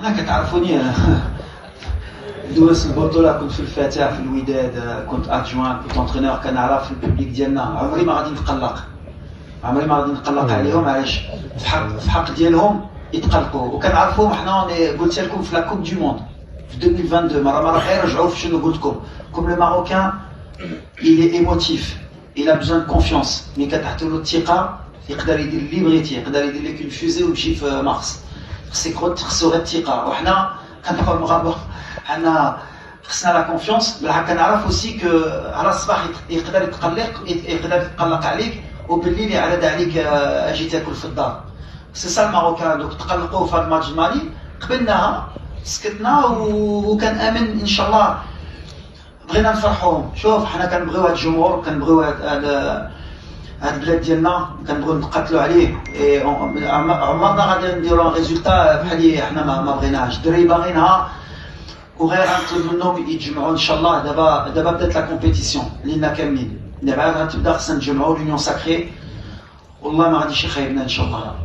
انا كتعرفوني دوز البطوله كنت في الفتاه في الوداد، كنت ادجوان، كنت اونترينور، كنعرف البوبليك ديالنا. عمري ما غادي نقلق، عمري ما غادي نقلق عليهم. علاش؟ في حق ديالهم يتقلقوا وكنعرفوهم حنا. قلت لكم في لا كوب دو موند في 2022 مرة غير رجعوا في شنو قلت لكم. كوم لو ماروكان il est émotif, il a besoin de confiance. ملي كتعطيو له الثقه يقدر يدير اللي بغيتي، يقدر يدير لك الفوزي ويمشي في مارس. خصو غير الثقه. وحنا كنبقاو المغاربه حنا خصنا لا كونفيونس. بالحق كنعرف اوسي كو على الصباح يقدر يتقلق عليك، وبالليل يعرض عليك اجي تاكل في الدار. سي سا الماروكان. دوك تقلقوا في هذا الماتش المالي قبلناها، سكتنا وكان امن ان شاء الله. بغينا نفرحوهم. شوف حنا كنبغيو هاد الجمهور، كنبغيو هاد البلاد ديالنا، كنبغيو نقاتلوا عليه. عمرنا غادي نديرو ريزولتا بحال حنا ما بغيناهاش. الدراري باغينها وغير غنطلب منهم يتجمعوا ان شاء الله. دابا بدات لا كومبيتيسيون لينا كاملين. دابا عاد غتبدا، خصنا نتجمعوا لونيون ساكري، والله ما غاديش يخيبنا ان شاء الله.